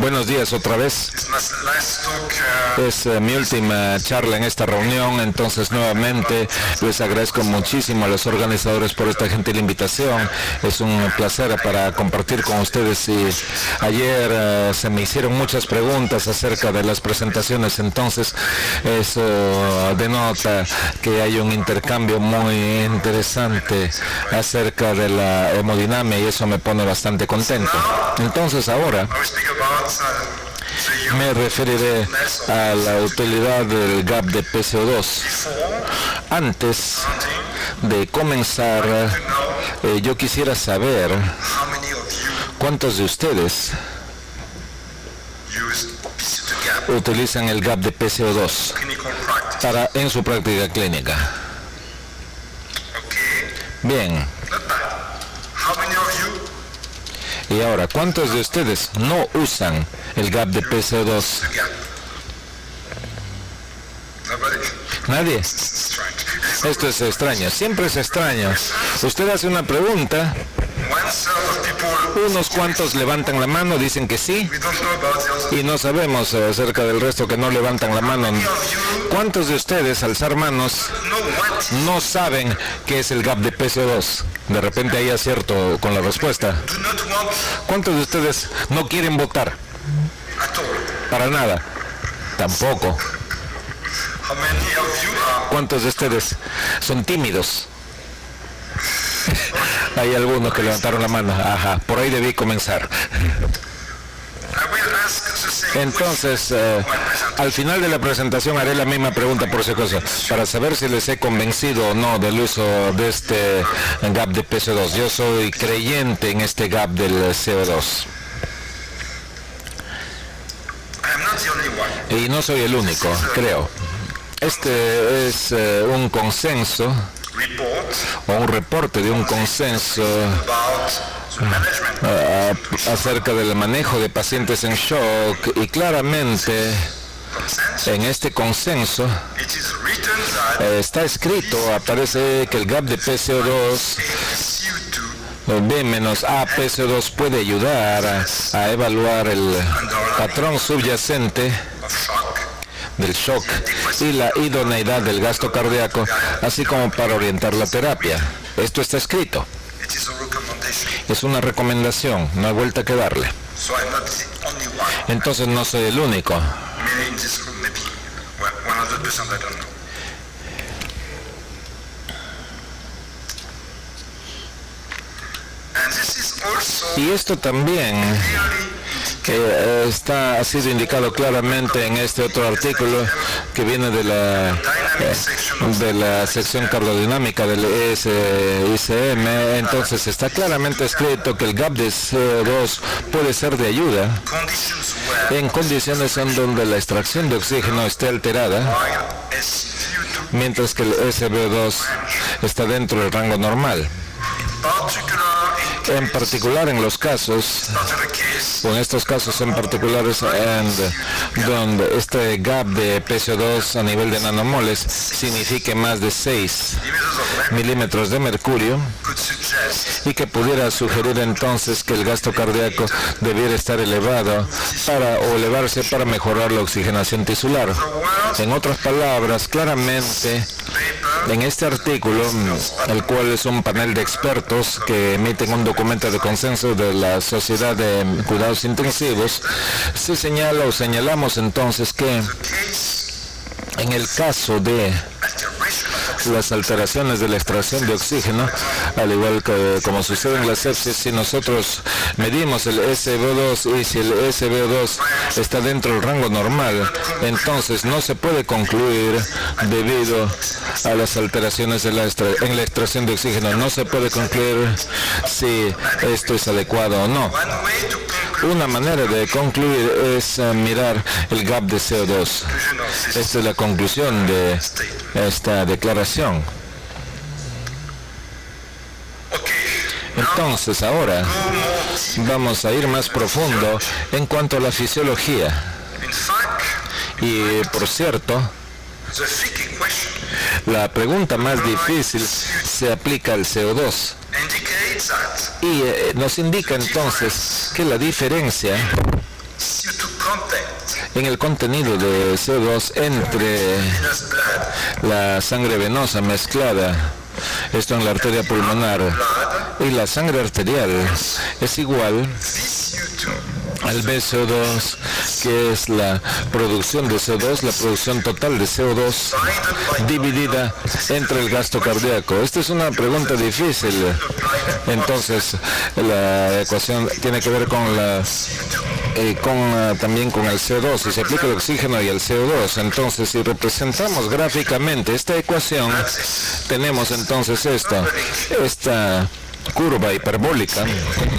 Buenos días otra vez. Es mi última charla en esta reunión, entonces nuevamente les agradezco muchísimo a los organizadores por esta gentil invitación. Es un placer para compartir con ustedes. Y ayer se me hicieron muchas preguntas acerca de las presentaciones, entonces eso denota que hay un intercambio muy interesante acerca de la hemodinamia y eso me pone bastante contento. Entonces ahora me referiré a la utilidad del gap de PCO2. Antes de comenzar, yo quisiera saber cuántos de ustedes utilizan el gap de PCO2 en su práctica clínica. Bien. Y ahora, ¿cuántos de ustedes no usan el gap de PCO2? ¿Nadie? Esto es extraño, siempre es extraño. Usted hace una pregunta, unos cuantos levantan la mano, dicen que sí, y no sabemos acerca del resto que no levantan la mano. ¿Cuántos de ustedes, alzar manos, no saben qué es el gap de PCO2? De repente hay acierto con la respuesta. ¿Cuántos de ustedes no quieren votar? Para nada. Tampoco. ¿Cuántos de ustedes son tímidos? Hay algunos que levantaron la mano. Ajá, por ahí debí comenzar. Entonces, al final de la presentación haré la misma pregunta por si acaso, para saber si les he convencido o no del uso de este gap de PCO2. Yo soy creyente en este gap del CO2. Y no soy el único, creo. Este es un consenso o un reporte de un consenso acerca del manejo de pacientes en shock, y claramente en este consenso está escrito, aparece que el gap de PCO2 B menos A PCO2 puede ayudar a evaluar el patrón subyacente del shock y la idoneidad del gasto cardíaco, así como para orientar la terapia. Esto está escrito. Es una recomendación, no hay vuelta que darle. Entonces no soy el único. Y esto también ha sido indicado claramente en este otro artículo que viene de la sección cardiodinámica del ICM. Entonces está claramente escrito que el gap de CO2 puede ser de ayuda en condiciones en donde la extracción de oxígeno esté alterada, mientras que el SVO2 está dentro del rango normal. En particular en los casos, o en estos casos en particulares, donde este gap de PCO2 a nivel de nanomoles signifique más de 6 milímetros de mercurio, y que pudiera sugerir entonces que el gasto cardíaco debiera estar elevado o elevarse para mejorar la oxigenación tisular. En otras palabras, claramente en este artículo, el cual es un panel de expertos que emiten un documento de consenso de la Sociedad de Cuidados Intensivos, se señala o señalamos entonces que en el caso de las alteraciones de la extracción de oxígeno, al igual que como sucede en la sepsis, si nosotros medimos el SVO2 y si el SVO2 está dentro del rango normal, entonces no se puede concluir debido a las alteraciones en la extracción de oxígeno, no se puede concluir si esto es adecuado o no. Una manera de concluir es mirar el gap de CO2. Esta es la conclusión de esta declaración. Entonces ahora vamos a ir más profundo en cuanto a la fisiología. Y por cierto, la pregunta más difícil se aplica al CO2 y nos indica entonces que la diferencia en el contenido de CO2 entre la sangre venosa mezclada, esto en la arteria pulmonar, y la sangre arterial, es igual al BCO2, que es la producción de CO2, la producción total de CO2 dividida entre el gasto cardíaco. Esta es una pregunta difícil. Entonces, la ecuación tiene que ver con también con el CO2, y se aplica el oxígeno y el CO2. Entonces, si representamos gráficamente esta ecuación, tenemos entonces esta curva hiperbólica,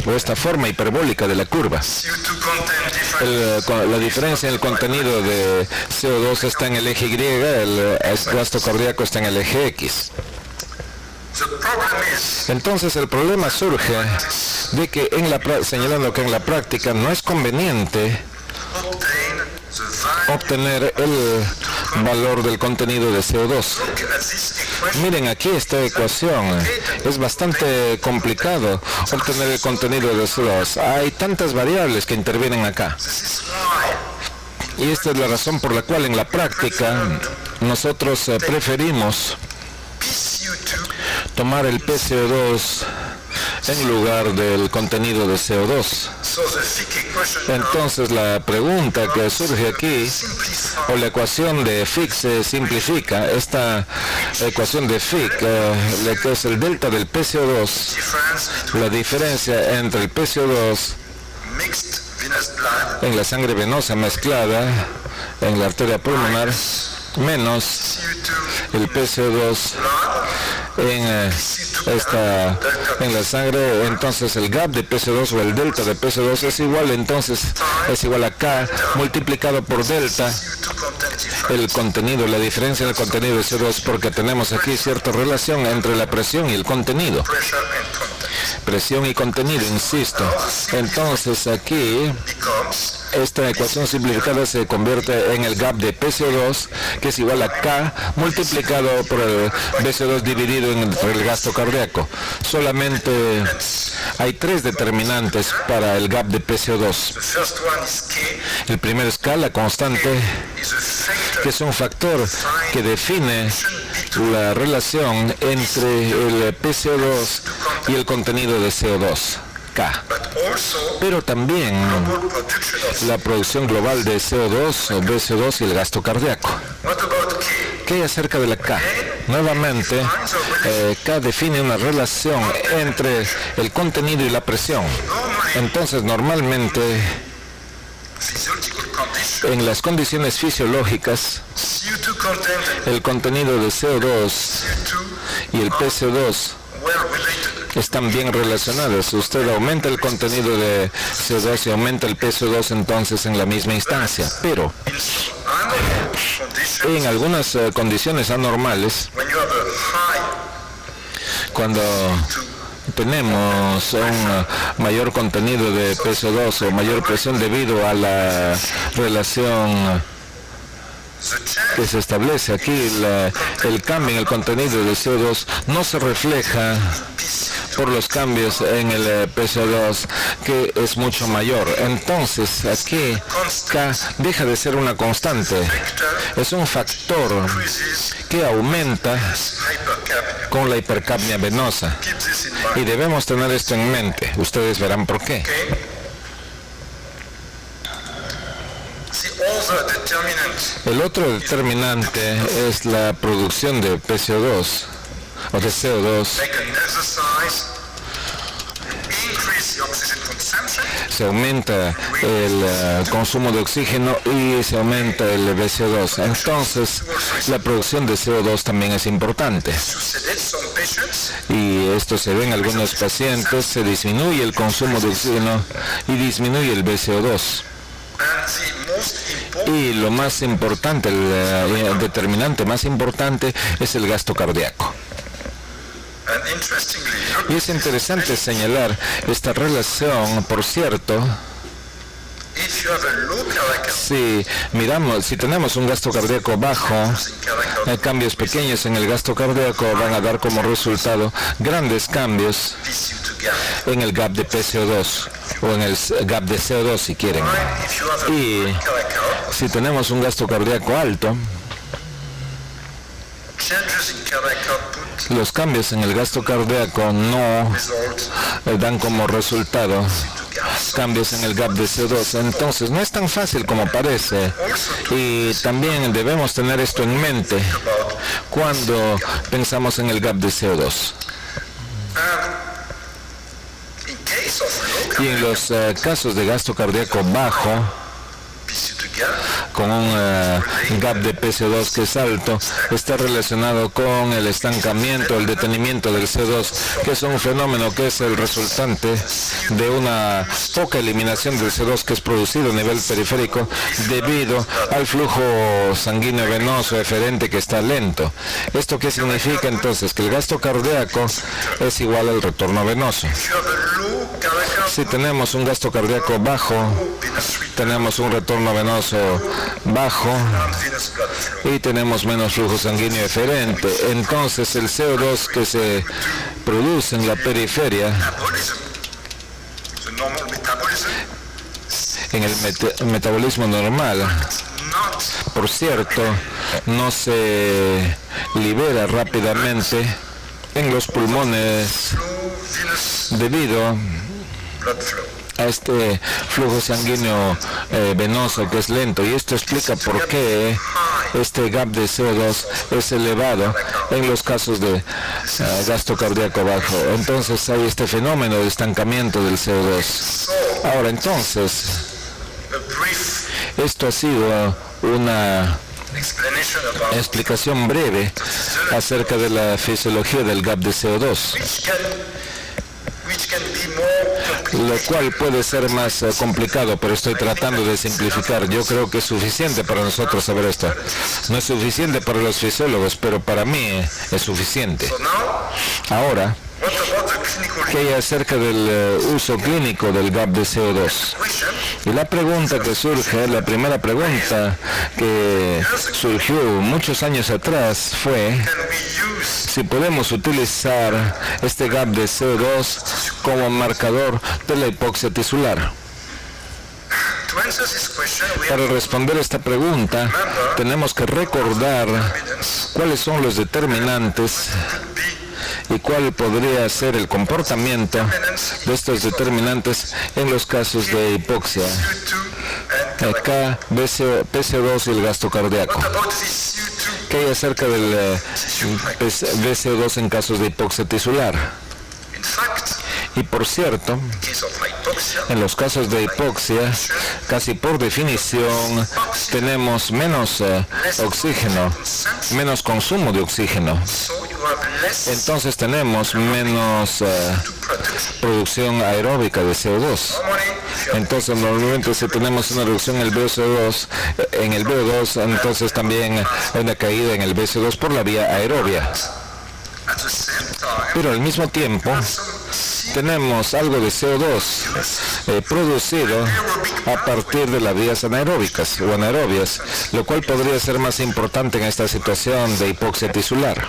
o esta forma hiperbólica de la curva. La diferencia en el contenido de CO2 está en el eje Y, el gasto cardíaco está en el eje X. Entonces el problema surge de que señalando que en la práctica no es conveniente obtener el valor del contenido de CO2. Miren aquí esta ecuación, es bastante complicado obtener el contenido de CO2. Hay tantas variables que intervienen acá. Y esta es la razón por la cual en la práctica nosotros preferimos tomar el PCO2 en lugar del contenido de CO2. Entonces la pregunta que surge aquí, o la ecuación de Fick se simplifica. Esta ecuación de Fick, que es el delta del PCO2, la diferencia entre el PCO2 en la sangre venosa mezclada en la arteria pulmonar menos el PCO2 en la sangre. Entonces el gap de PCO2 o el delta de PCO2 es igual a K multiplicado por delta, el contenido, la diferencia en el contenido de CO2, porque tenemos aquí cierta relación entre la presión y el contenido. Presión y contenido, insisto. Entonces aquí esta ecuación simplificada se convierte en el gap de PCO2, que es igual a K multiplicado por el BCO2 dividido entre el gasto cardíaco. Solamente hay tres determinantes para el gap de PCO2. El primero es K, la constante, que es un factor que define la relación entre el PCO2 y el contenido de CO2, K. Pero también la producción global de CO2 o BCO2 y el gasto cardíaco. ¿Qué hay acerca de la K? Nuevamente, K define una relación entre el contenido y la presión. Entonces, normalmente, en las condiciones fisiológicas, el contenido de CO2 y el PCO2 están bien relacionados. Usted aumenta el contenido de CO2 y aumenta el PCO2 entonces en la misma instancia. Pero en algunas condiciones anormales, cuando tenemos un mayor contenido de PCO2 o mayor presión debido a la relación que se establece aquí, el cambio en el contenido de CO2 no se refleja por los cambios en el PCO2, que es mucho mayor. Entonces aquí K deja de ser una constante, es un factor que aumenta con la hipercapnia venosa, y debemos tener esto en mente. Ustedes verán por qué. El otro determinante es la producción de PCO2 o de CO2. Se aumenta el consumo de oxígeno y se aumenta el BCO2. Entonces, la producción de CO2 también es importante. Y esto se ve en algunos pacientes, se disminuye el consumo de oxígeno y disminuye el BCO2. Y lo más importante, el determinante más importante es el gasto cardíaco. Y es interesante señalar esta relación, por cierto. Si tenemos un gasto cardíaco bajo, cambios pequeños en el gasto cardíaco van a dar como resultado grandes cambios en el gap de PCO2 o en el gap de CO2 si quieren. Y Si tenemos un gasto cardíaco alto, los cambios en el gasto cardíaco no dan como resultado cambios en el gap de CO2. Entonces no es tan fácil como parece, y también debemos tener esto en mente cuando pensamos en el gap de CO2. Y en los casos de gasto cardíaco bajo, con un gap de PCO2 que es alto, está relacionado con el estancamiento, el detenimiento del CO2, que es un fenómeno que es el resultante de una poca eliminación del CO2 que es producido a nivel periférico debido al flujo sanguíneo venoso eferente que está lento. ¿Esto qué significa entonces? Que el gasto cardíaco es igual al retorno venoso. Si tenemos un gasto cardíaco bajo, tenemos un retorno venoso bajo y tenemos menos flujo sanguíneo eferente. Entonces el CO2 que se produce en la periferia, en el metabolismo normal, por cierto, no se libera rápidamente en los pulmones debido a este flujo sanguíneo venoso que es lento, y esto explica por qué este gap de CO2 es elevado en los casos de gasto cardíaco bajo. Entonces hay este fenómeno de estancamiento del CO2. Ahora entonces, esto ha sido una explicación breve acerca de la fisiología del gap de CO2, lo cual puede ser más complicado, pero estoy tratando de simplificar. Yo creo que es suficiente para nosotros saber esto. No es suficiente para los fisiólogos, pero para mí es suficiente. Ahora, ¿qué hay acerca del uso clínico del gap de CO2? Y la pregunta que surge, la primera pregunta que surgió muchos años atrás fue si podemos utilizar este gap de CO2 como marcador de la hipoxia tisular. Para responder esta pregunta, tenemos que recordar cuáles son los determinantes y cuál podría ser el comportamiento de estos determinantes en los casos de hipoxia. Acá, PCO2 y el gasto cardíaco. ¿Qué hay acerca del PCO2 en casos de hipoxia tisular? Y por cierto, en los casos de hipoxia, casi por definición, tenemos menos oxígeno, menos consumo de oxígeno. Entonces tenemos menos producción aeróbica de CO2. Entonces normalmente si tenemos una reducción en el VO2, entonces también hay una caída en el VO2 por la vía aerobia. Pero al mismo tiempo tenemos algo de CO2 producido a partir de las vías anaeróbicas o anaerobias, lo cual podría ser más importante en esta situación de hipoxia tisular.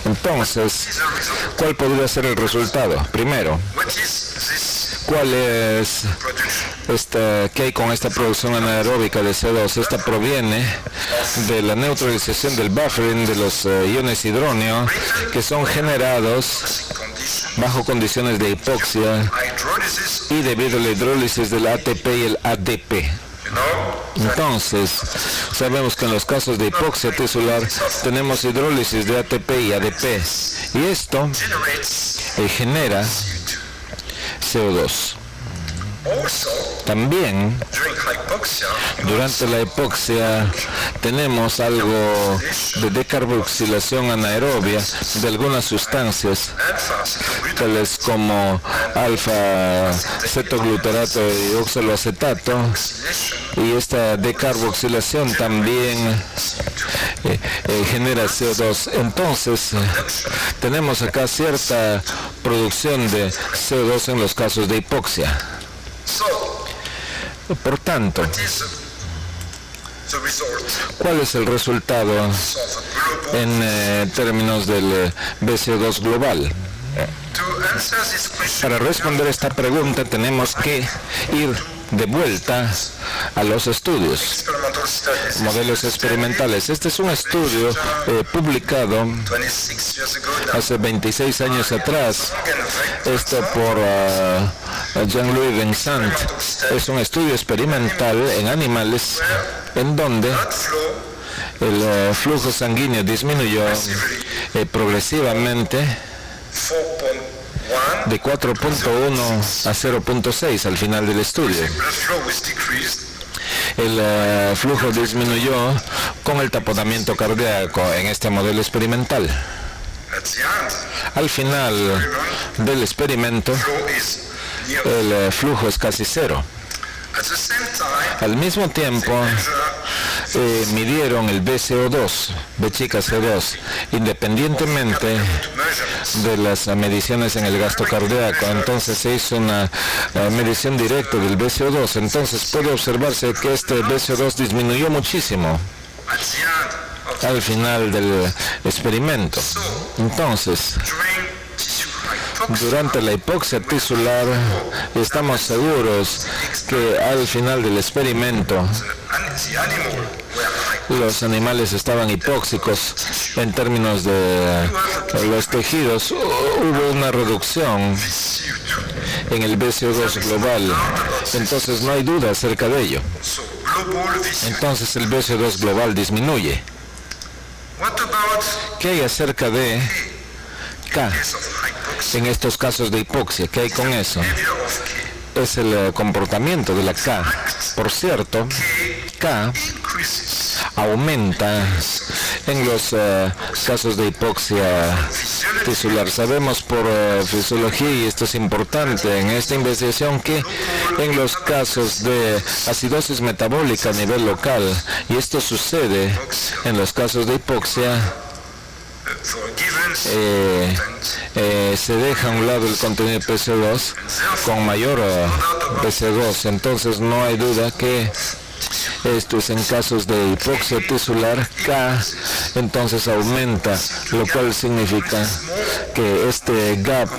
Entonces, ¿cuál podría ser el resultado? Primero, ¿cuál es qué hay con esta producción anaeróbica de CO2? Esta proviene de la neutralización del buffering de los iones hidróneo que son generados bajo condiciones de hipoxia y debido a la hidrólisis del ATP y el ADP. Entonces, sabemos que en los casos de hipoxia tisular tenemos hidrólisis de ATP y ADP, y esto genera CO2. También, durante la hipoxia, tenemos algo de decarboxilación anaerobia de algunas sustancias, tales como alfa-cetoglutarato y oxaloacetato, y esta decarboxilación también genera CO2. Entonces, tenemos acá cierta producción de CO2 en los casos de hipoxia. Por tanto, ¿cuál es el resultado en términos del BCO2 global? Para responder esta pregunta tenemos que ir de vuelta a los estudios, modelos experimentales. Este es un estudio publicado hace 26 años atrás, esto por Jean-Louis Vincent. Es un estudio experimental en animales en donde el flujo sanguíneo disminuyó progresivamente de 4.1 a 0.6 al final del estudio. El flujo disminuyó con el taponamiento cardíaco en este modelo experimental. Al final del experimento, el flujo es casi cero. Al mismo tiempo, midieron el BCO2, CO2, independientemente de las mediciones en el gasto cardíaco. Entonces se hizo una medición directa del BCO2. Entonces puede observarse que este BCO2 disminuyó muchísimo al final del experimento. Entonces, durante la hipoxia tisular, estamos seguros que al final del experimento los animales estaban hipóxicos en términos de los tejidos. Hubo una reducción en el BCO2 global, entonces no hay duda acerca de ello. Entonces el BCO2 global disminuye. ¿Qué hay acerca de K en estos casos de hipoxia? ¿Qué hay con eso? Es el comportamiento de la K. Por cierto, K aumenta en los casos de hipoxia tisular. Sabemos por fisiología, y esto es importante en esta investigación, que en los casos de acidosis metabólica a nivel local, y esto sucede en los casos de hipoxia, se deja a un lado el contenido de PCO2 con mayor PCO2. Entonces no hay duda que esto es en casos de hipoxia tisular. K entonces aumenta, lo cual significa que este gap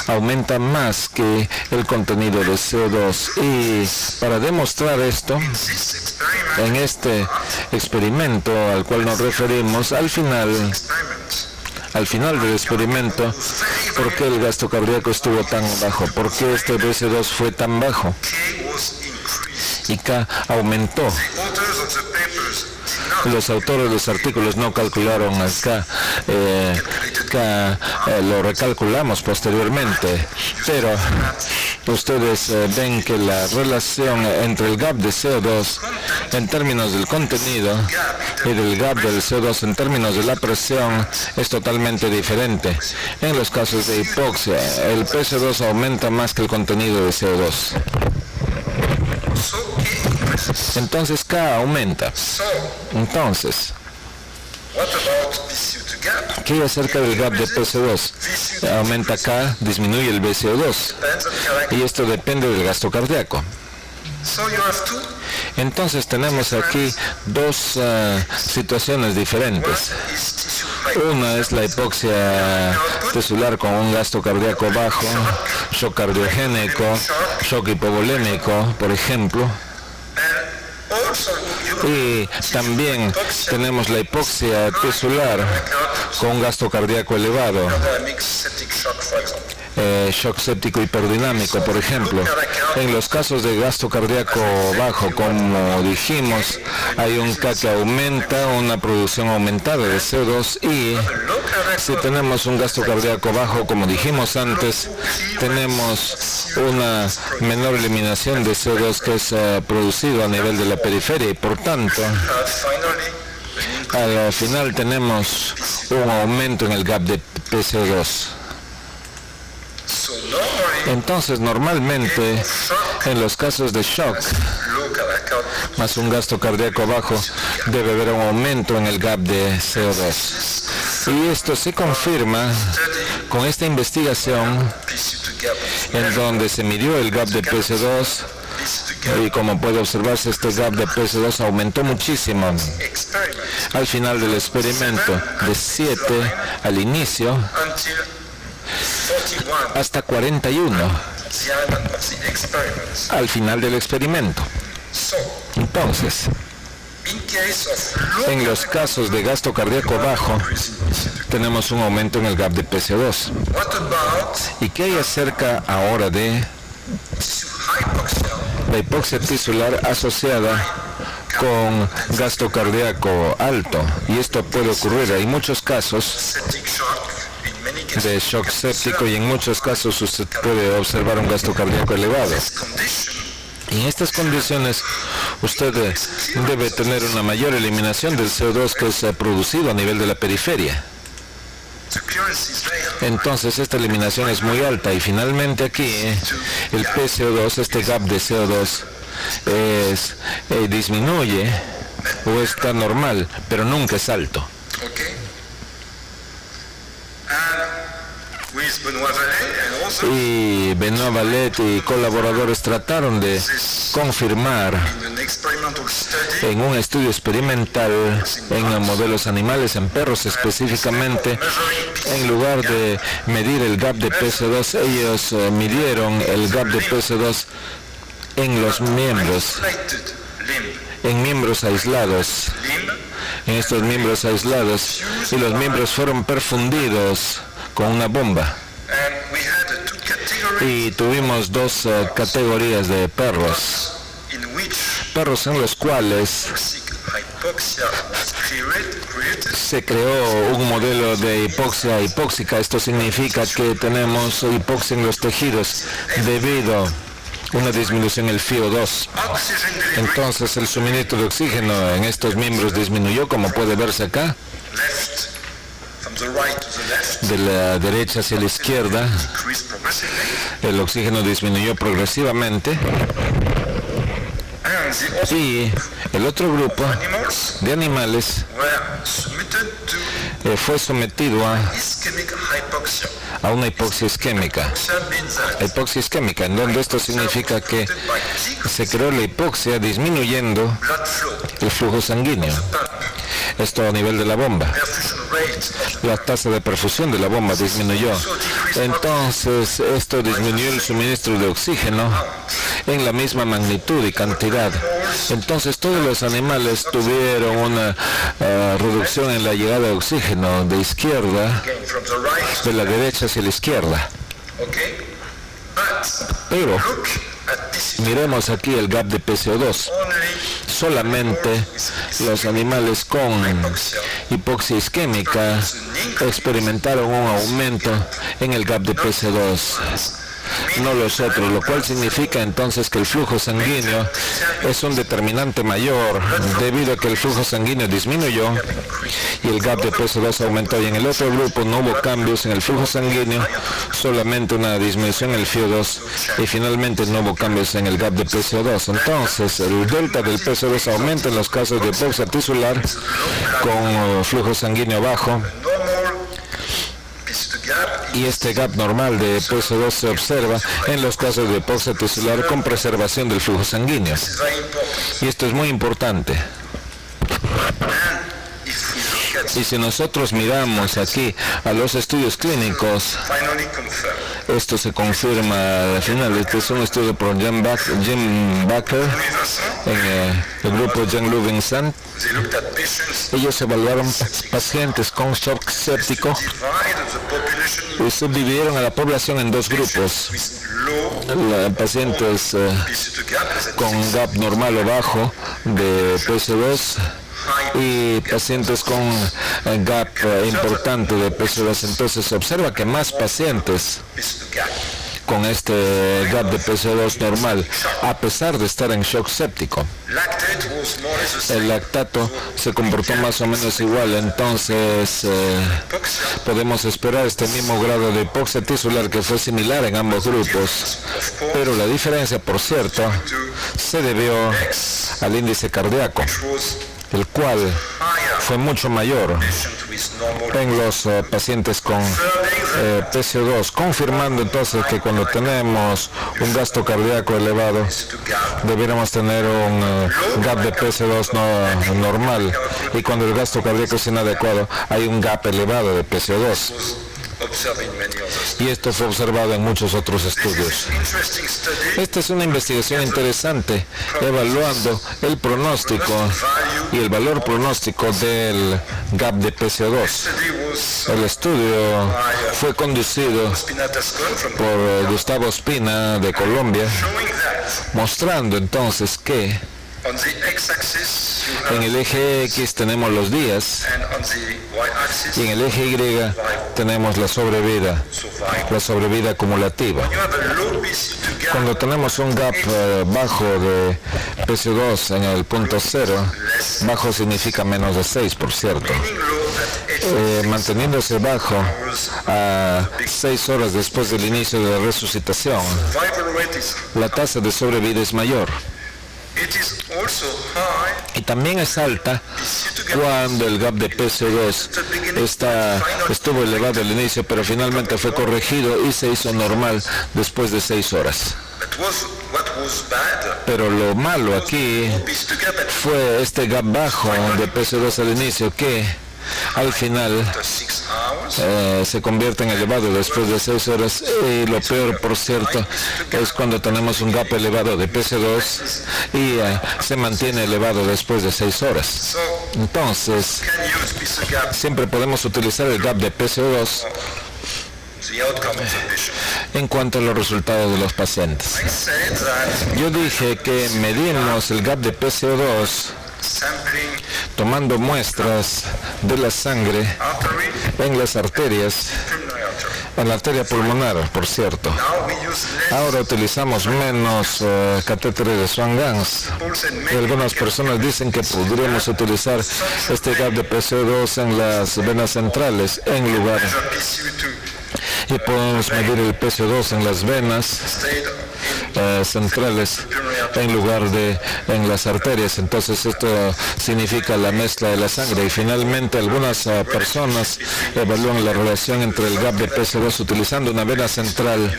aumenta más que el contenido de CO2. Y para demostrar esto, en este experimento al cual nos referimos, al final del experimento, ¿por qué el gasto cardíaco estuvo tan bajo? ¿Por qué este BC2 fue tan bajo? Y K aumentó. Los autores de los artículos no calcularon a K. Lo recalculamos posteriormente, pero ustedes ven que la relación entre el gap de CO2 en términos del contenido y del gap del CO2 en términos de la presión es totalmente diferente. En los casos de hipoxia, el PCO2 aumenta más que el contenido de CO2. Entonces K aumenta. Entonces, ¿qué hay acerca del gap de PCO2? Aumenta K, disminuye el BCO2. Y esto depende del gasto cardíaco. Entonces tenemos aquí dos situaciones diferentes. Una es la hipoxia tisular con un gasto cardíaco bajo, shock cardiogénico, shock hipovolémico, por ejemplo. Y también tenemos la hipoxia tisular con un gasto cardíaco elevado, shock séptico hiperdinamico, por ejemplo. En los casos de gasto cardíaco bajo, como dijimos, hay un K que aumenta, una producción aumentada de CO2, y si tenemos un gasto cardíaco bajo, como dijimos antes, tenemos una menor eliminación de CO2 que es producido a nivel de la periferia, y por tanto, al final tenemos un aumento en el gap de PCO2. Entonces, normalmente, en los casos de shock, más un gasto cardíaco bajo, debe haber un aumento en el gap de CO2. Y esto se confirma con esta investigación en donde se midió el gap de PCO2, y como puede observarse, este gap de PCO2 aumentó muchísimo al final del experimento, de 7 al inicio hasta 41 al final del experimento. Entonces, en los casos de gasto cardíaco bajo, tenemos un aumento en el gap de PCO2. ¿Y qué hay acerca ahora de la hipoxia tisular asociada con gasto cardíaco alto? Y esto puede ocurrir. Hay muchos casos de shock séptico y en muchos casos usted puede observar un gasto cardíaco elevado. Y en estas condiciones usted debe tener una mayor eliminación del CO2 que es producido a nivel de la periferia. Entonces esta eliminación es muy alta y finalmente aquí el PCO2, este gap de CO2 disminuye o está normal, pero nunca es alto. Y Benoit Vallet y colaboradores trataron de confirmar en un estudio experimental en modelos animales, en perros específicamente, en lugar de medir el gap de PCO2, ellos midieron el gap de PCO2 en los miembros, en miembros aislados, en estos miembros aislados, y los miembros fueron perfundidos con una bomba. Y tuvimos dos categorías de perros en los cuales se creó un modelo de hipoxia hipóxica. Esto significa que tenemos hipoxia en los tejidos debido a una disminución del FiO2. Entonces el suministro de oxígeno en estos miembros disminuyó, como puede verse acá. De la derecha hacia la izquierda, el oxígeno disminuyó progresivamente. Y el otro grupo de animales fue sometido a una hipoxia isquémica. Hipoxia isquémica, en donde esto significa que se creó la hipoxia disminuyendo el flujo sanguíneo. Esto a nivel de la bomba. La tasa de perfusión de la bomba disminuyó. Entonces, esto disminuyó el suministro de oxígeno en la misma magnitud y cantidad. Entonces, todos los animales tuvieron una reducción en la llegada de oxígeno de izquierda, de la derecha hacia la izquierda. Pero miremos aquí el gap de PCO2. Solamente los animales con hipoxia isquémica experimentaron un aumento en el gap de PCO2, no los otros, lo cual significa entonces que el flujo sanguíneo es un determinante mayor debido a que el flujo sanguíneo disminuyó y el gap de PCO2 aumentó. Y en el otro grupo no hubo cambios en el flujo sanguíneo, solamente una disminución en el FiO2 y finalmente no hubo cambios en el gap de PCO2. Entonces el delta del PCO2 aumenta en los casos de hipoxia tisular con flujo sanguíneo bajo, y este gap normal de PCO2 se observa en los casos de hipoxia tisular con preservación del flujo sanguíneo. Y esto es muy importante. Y si nosotros miramos aquí a los estudios clínicos, esto se confirma al final. Este es un estudio por Jim Baker en el grupo Jean-Louis Vincent. Ellos evaluaron pacientes con shock séptico y subdividieron a la población en dos grupos. Pacientes con gap normal o bajo de PCO2 y pacientes con gap importante de PCO2. Entonces se observa que más pacientes con este gap de PCO2 normal, a pesar de estar en shock séptico, el lactato se comportó más o menos igual. Entonces podemos esperar este mismo grado de hipoxia tisular que fue similar en ambos grupos, pero la diferencia, por cierto, se debió al índice cardíaco, el cual fue mucho mayor en los pacientes con PCO2, confirmando entonces que cuando tenemos un gasto cardíaco elevado debiéramos tener un gap de PCO2 normal, y cuando el gasto cardíaco es inadecuado hay un gap elevado de PCO2. Y esto fue observado en muchos otros estudios. Esta es una investigación interesante, evaluando el pronóstico y el valor pronóstico del gap de PCO2. El estudio fue conducido por Gustavo Spina de Colombia, mostrando entonces que en el eje X tenemos los días y en el eje Y tenemos la sobrevida acumulativa. Cuando tenemos un gap bajo de PCO2 en el punto 0, bajo significa menos de 6, por cierto. Manteniéndose bajo a 6 horas después del inicio de la resucitación, la tasa de sobrevida es mayor. Y también es alta cuando el gap de PCO2 estuvo elevado al inicio, pero finalmente fue corregido y se hizo normal después de 6 horas. Pero lo malo aquí fue este gap bajo de PCO2 al inicio, que al final se convierte en elevado después de 6 horas, y lo peor, por cierto, es cuando tenemos un gap elevado de PCO2 y se mantiene elevado después de 6 horas. Entonces, siempre podemos utilizar el gap de PCO2 en cuanto a los resultados de los pacientes. Yo dije que medimos el gap de PCO2 tomando muestras de la sangre en las arterias, en la arteria pulmonar, por cierto. Ahora utilizamos menos catéteres de Swan-Ganz, y algunas personas dicen que podríamos utilizar este gap de PCO2 en las venas centrales en lugar, y podemos medir el PCO2 en las venas centrales en lugar de en las arterias. Entonces esto significa la mezcla de la sangre, y finalmente algunas personas evalúan la relación entre el gap de PCO2 utilizando una vena central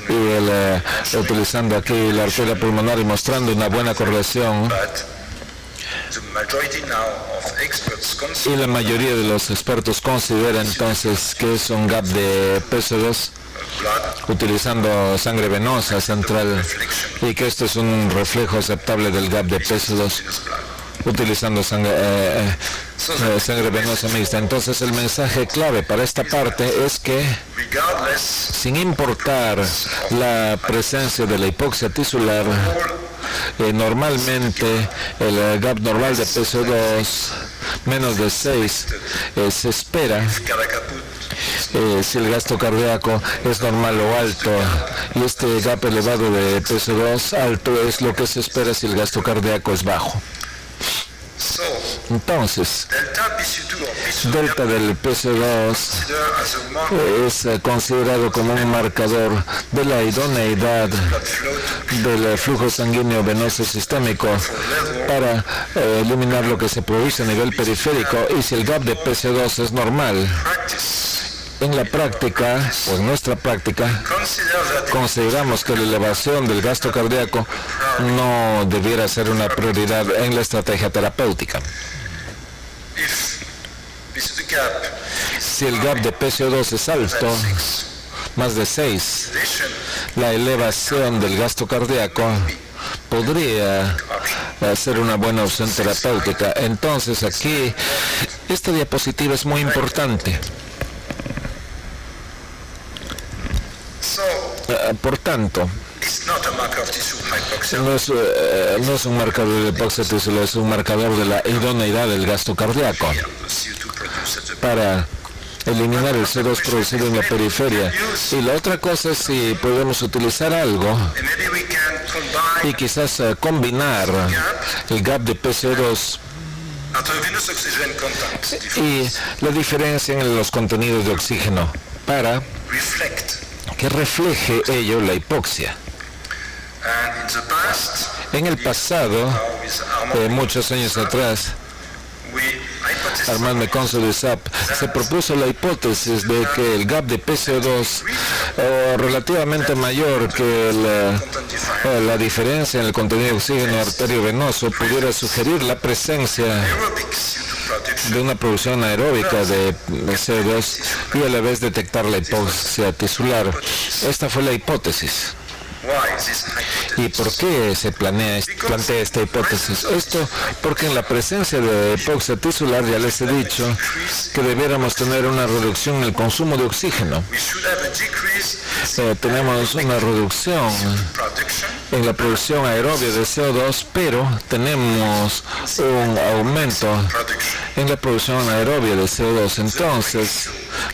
y utilizando aquí la arteria pulmonar, y mostrando una buena correlación. Y la mayoría de los expertos considera entonces que es un gap de PCO2 utilizando sangre venosa central, y que esto es un reflejo aceptable del gap de PCO2 utilizando sangre venosa mixta. Entonces el mensaje clave para esta parte es que, sin importar la presencia de la hipoxia tisular, normalmente el gap normal de PCO2 menos de 6 se espera si el gasto cardíaco es normal o alto, y este gap elevado de PCO2 alto es lo que se espera si el gasto cardíaco es bajo. Entonces, delta del PCO2 es considerado como un marcador de la idoneidad del flujo sanguíneo venoso sistémico para eliminar lo que se produce a nivel periférico, y si el gap de PCO2 es normal, en la práctica, o en nuestra práctica, consideramos que la elevación del gasto cardíaco no debiera ser una prioridad en la estrategia terapéutica. Si el gap de PCO2 es alto, más de 6, la elevación del gasto cardíaco podría ser una buena opción terapéutica. Entonces aquí, esta diapositiva es muy importante. Por tanto, no es un marcador de hipoxia tisular, es un marcador de la idoneidad del gasto cardíaco para eliminar el CO2 producido en la periferia. Y la otra cosa es si podemos utilizar algo y quizás combinar el gap de PCO2 y la diferencia en los contenidos de oxígeno para que refleje ello la hipoxia. En el pasado, muchos años atrás, Armand Meconso de SAP se propuso la hipótesis de que el gap de PCO2 relativamente mayor que la diferencia en el contenido de oxígeno arteriovenoso pudiera sugerir la presencia de una producción aeróbica de CO2 y a la vez detectar la hipoxia tisular. Esta fue la hipótesis. ¿Y por qué se plantea esta hipótesis? Esto porque en la presencia de hipoxia tisular ya les he dicho que debiéramos tener una reducción en el consumo de oxígeno. Tenemos una reducción en la producción aerobia de CO2, pero tenemos un aumento en la producción aerobia de CO2. Entonces,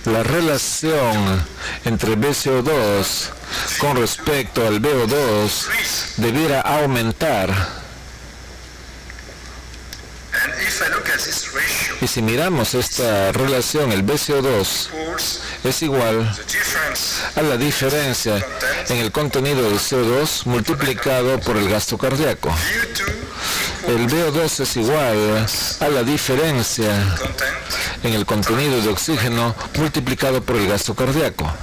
la relación entre BCO2 con respecto al VO2 debiera aumentar. Y si miramos esta relación, el BCO2 es igual a la diferencia en el contenido de CO2 multiplicado por el gasto cardíaco. El VO2 es igual a la diferencia en el contenido de oxígeno multiplicado por el gasto cardíaco.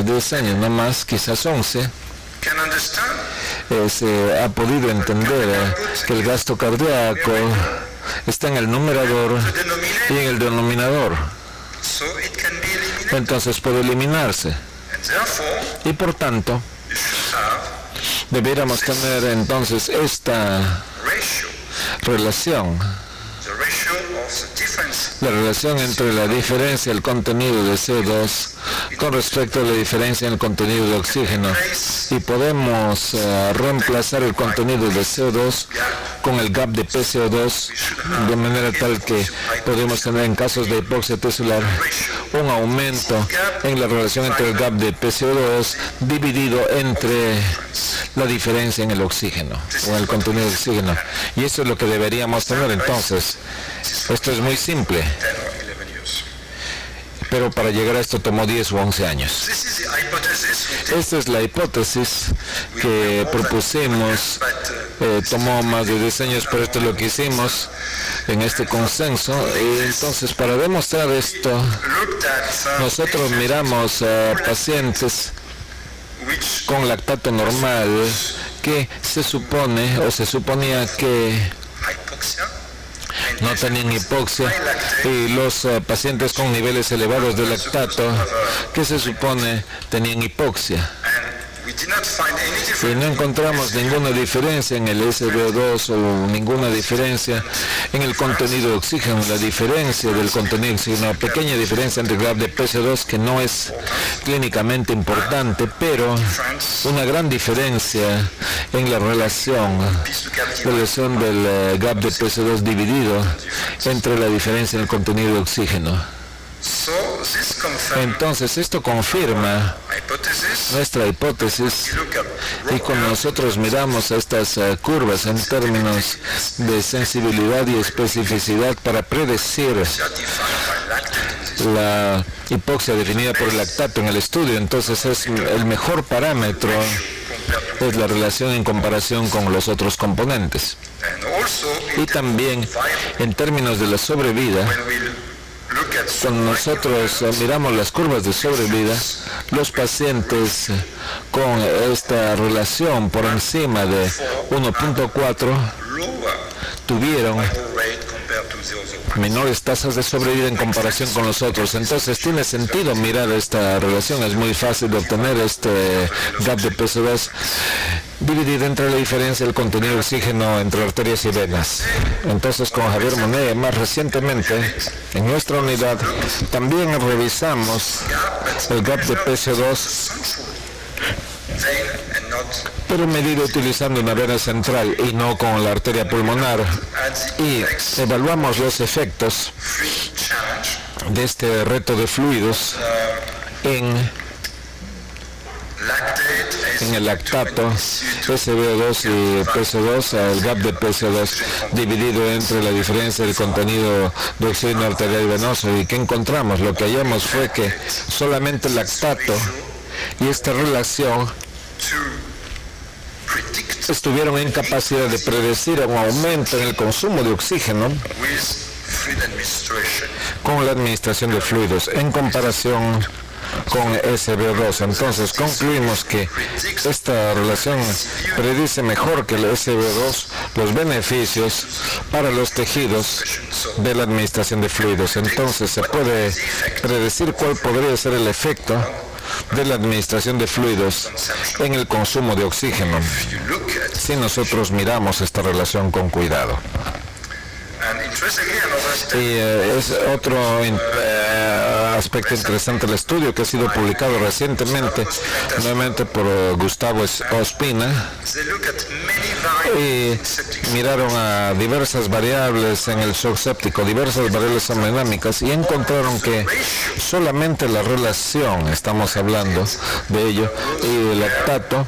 10 años, no más, quizás 11, se ha podido entender que el gasto cardíaco está en el numerador y en el denominador. Entonces puede eliminarse. Y por tanto, debiéramos tener entonces esta relación. La relación entre la diferencia del contenido de CO2 con respecto a la diferencia en el contenido de oxígeno, y podemos reemplazar el contenido de CO2 con el gap de PCO2 de manera tal que podemos tener en casos de hipoxia tisular un aumento en la relación entre el gap de PCO2 dividido entre la diferencia en el oxígeno o en el contenido de oxígeno, y eso es lo que deberíamos tener. Entonces, esto es muy simple, pero para llegar a esto tomó 10 u 11 años. Esta es la hipótesis que propusimos. Tomó más de 10 años, pero esto es lo que hicimos en este consenso. Y entonces, para demostrar esto, nosotros miramos a pacientes con lactato normal que se supone o se suponía que no tenían hipoxia, y los pacientes con niveles elevados de lactato que se supone tenían hipoxia. Y no encontramos ninguna diferencia en el SVO2 o ninguna diferencia en el contenido de oxígeno. La diferencia del contenido de oxígeno, una pequeña diferencia entre el gap de PCO2 que no es clínicamente importante, pero una gran diferencia en la relación del gap de PCO2 dividido entre la diferencia en el contenido de oxígeno. Entonces esto confirma nuestra hipótesis, y cuando nosotros miramos estas curvas en términos de sensibilidad y especificidad para predecir la hipoxia definida por el lactato en el estudio, entonces es el mejor parámetro, es la relación en comparación con los otros componentes. Y también en términos de la sobrevida, cuando nosotros miramos las curvas de sobrevida, los pacientes con esta relación por encima de 1.4 tuvieron menores tasas de sobrevida en comparación con los otros. Entonces tiene sentido mirar esta relación. Es muy fácil de obtener este gap de PCO2 dividido entre la diferencia del contenido de oxígeno entre arterias y venas. Entonces, con Javier Monet, más recientemente en nuestra unidad también revisamos el gap de PCO2, pero medido utilizando una vena central y no con la arteria pulmonar, y evaluamos los efectos de este reto de fluidos en el lactato, SVO2 y PCO2, el gap de PCO2 dividido entre la diferencia del contenido de oxígeno arterial y venoso. ¿Y qué encontramos? Lo que hallamos fue que solamente el lactato y esta relación estuvieron en capacidad de predecir un aumento en el consumo de oxígeno con la administración de fluidos en comparación con SBO2. Entonces concluimos que esta relación predice mejor que el SBO2 los beneficios para los tejidos de la administración de fluidos. Entonces se puede predecir cuál podría ser el efecto de la administración de fluidos en el consumo de oxígeno si nosotros miramos esta relación con cuidado. Y es otro aspecto interesante del estudio que ha sido publicado recientemente, nuevamente por Gustavo Ospina, y miraron a diversas variables en el shock séptico, diversas variables hemodinámicas, y encontraron que solamente la relación, estamos hablando de ello, y el lactato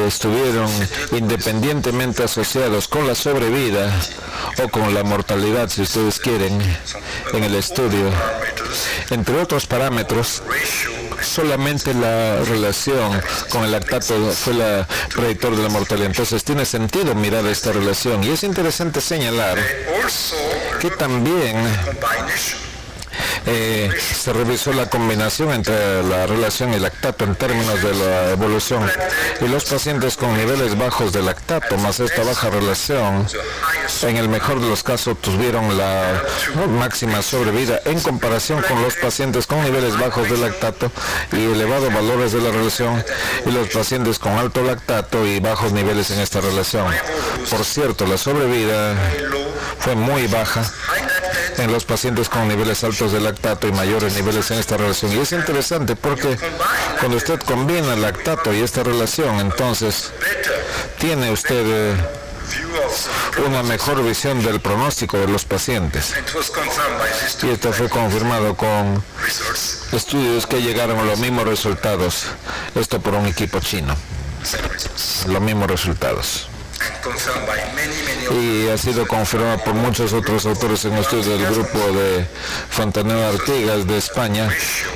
estuvieron independientemente asociados con la sobrevida o con la mortalidad, si ustedes quieren, en el estudio. Entre otros parámetros, solamente la relación con el lactato fue el predictor de la mortalidad. Entonces tiene sentido mirar esta relación, y es interesante señalar que también se revisó la combinación entre la relación y lactato en términos de la evolución, y los pacientes con niveles bajos de lactato más esta baja relación, en el mejor de los casos tuvieron la máxima sobrevida en comparación con los pacientes con niveles bajos de lactato y elevados valores de la relación, y los pacientes con alto lactato y bajos niveles en esta relación. Por cierto, la sobrevida fue muy baja en los pacientes con niveles altos de lactato y mayores niveles en esta relación. Y es interesante porque cuando usted combina el lactato y esta relación, entonces tiene usted una mejor visión del pronóstico de los pacientes. Y esto fue confirmado con estudios que llegaron a los mismos resultados. Esto por un equipo chino. Los mismos resultados. Y ha sido confirmado por muchos otros autores en estudios del grupo de Fontanero Artigas de España,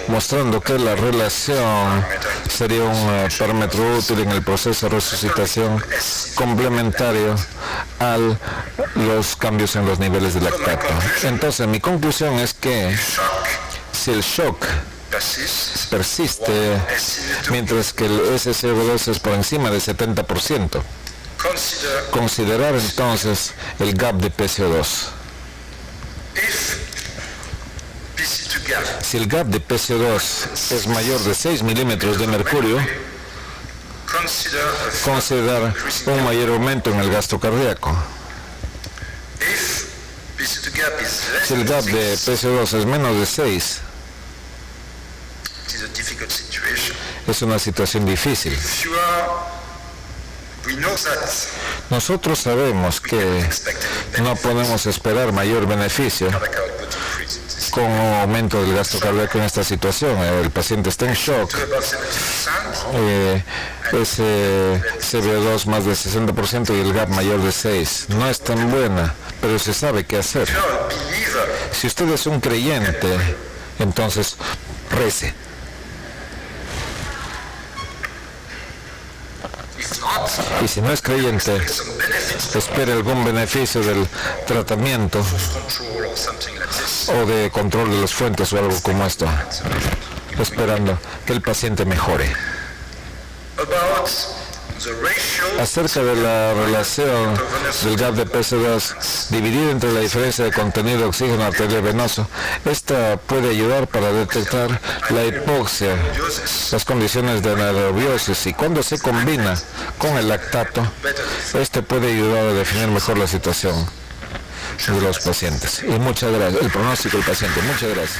mostrando que la relación sería un parámetro útil en el proceso de resucitación complementario a los cambios en los niveles de lactato. Entonces, mi conclusión es que si el shock persiste mientras que el SCO2 es por encima del 70%, considerar entonces el gap de PCO2. Si el gap de PCO2 es mayor de 6 milímetros de mercurio, considerar un mayor aumento en el gasto cardíaco. Si el gap de PCO2 es menos de 6, es una situación difícil. Nosotros sabemos que no podemos esperar mayor beneficio con un aumento del gasto cardíaco en esta situación. El paciente está en shock, ese SBO2 más del 60% y el gap mayor de 6. No es tan buena, pero se sabe qué hacer. Si usted es un creyente, entonces rece. Y si no es creyente, espere algún beneficio del tratamiento o de control de las fuentes o algo como esto, esperando que el paciente mejore. Acerca de la relación del gap de PCO2 dividido entre la diferencia de contenido de oxígeno arterial venoso, esta puede ayudar para detectar la hipoxia, las condiciones de anaerobiosis, y cuando se combina con el lactato, este puede ayudar a definir mejor la situación de los pacientes. Y muchas gracias, el pronóstico del paciente. Muchas gracias.